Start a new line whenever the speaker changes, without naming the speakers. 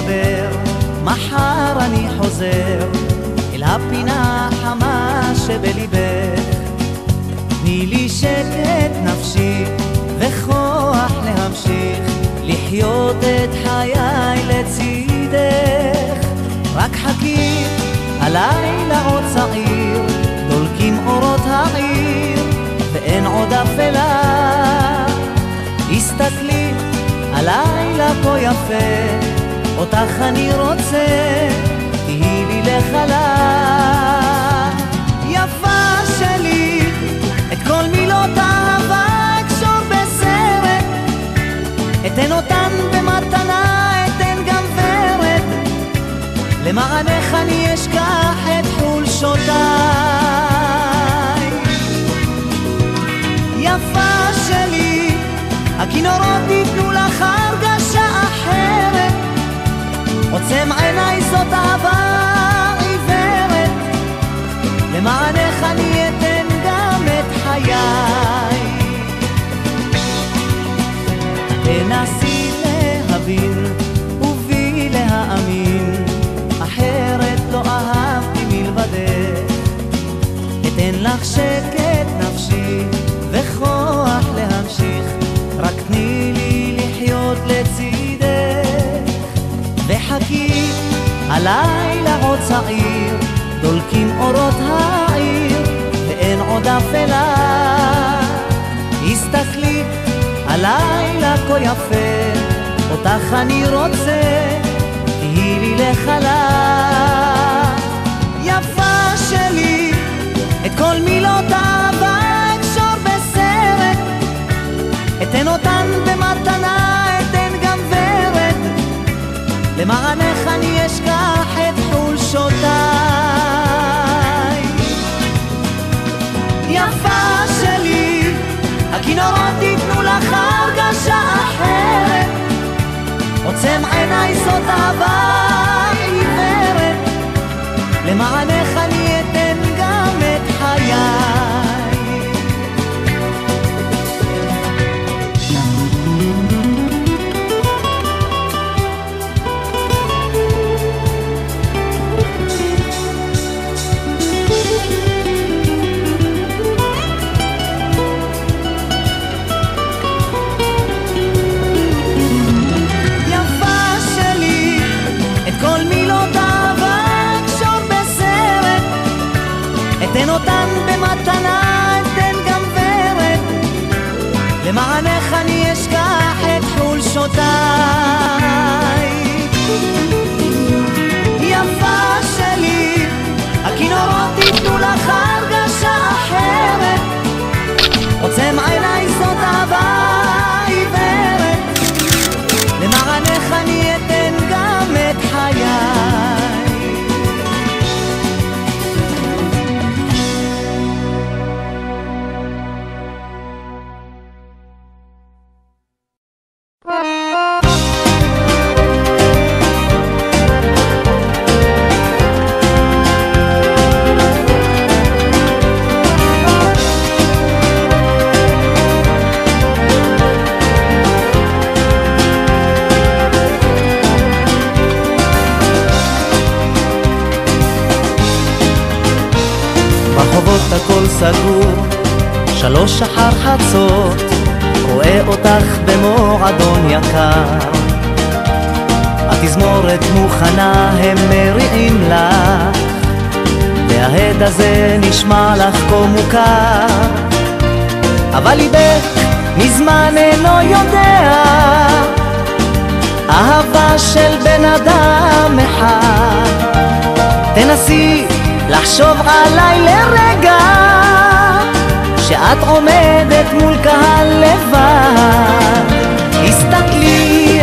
לדבר, מחר אני חוזר אל הפינה החמה שבליבך. תני לי שקט נפשי וכוח להמשיך לחיות את חיי לצידך. רק חכי, הלילה עוד צעיר, דולקים אורות העיר ואין עוד אפלה. הסתכלי, הלילה כה יפה, אותך אני רוצה, תהי לי לחלה. יפה שלי, את כל מילות אהבה אקשור בסרט, אתן אותן במתנה, אתן גם ורד, למענך אני אשכח את חולשותיי. יפה שלי, הכינורות ייתנו לך הרגשה אחרת, עוצם עיניי זאת אהבה עיוורת, למענך אני אתן גם את חיי. תנסי להבין ובי להאמין, אחרת לא אהבתי מלבדך. אתן לך שקט נפשי וכוח להמשיך, רק תני לי לחיות לצידך. וחכי, הלילה עוד צעיר, דולקים אורות העיר ואין עוד אפלה. הסתכלי, הלילה כה יפה, אותך אני רוצה, תהי לי לחלה. יפה שלי, את כל מילות אהבה אקשור בסרט, אתן אותן במתנה, אתן גם ורד, למענך אני אשכח את חולשותיי. יפה שלי, הכינורות ייתנו לך הרגשה אחרת, עוצם עיניי זאת אהבה עיוורת, למענך אני אתן גם את חיי. אתן אותן במתנה, אתן גם ורד, למענך אני אשכח את חולשותיי. יפה שלי, הכינורות ייתנו לך הרגשה אחרת, עוצם עיניי זאת אהבה עיוורת, למענך אני אתן גם את חיי. הכל סגור, 3 אחר חצות, רואה אותך במועדון יקר. התזמורת מוכנה, הם מריעים לך, וההד הזה נשמע לך כה מוכר, אבל ליבך מזמן אינו יודע אהבה של בן אדם אחד. תנסי לחשוב עליי לרגע, שאת עומדת מול קהל לבד. הסתכלי,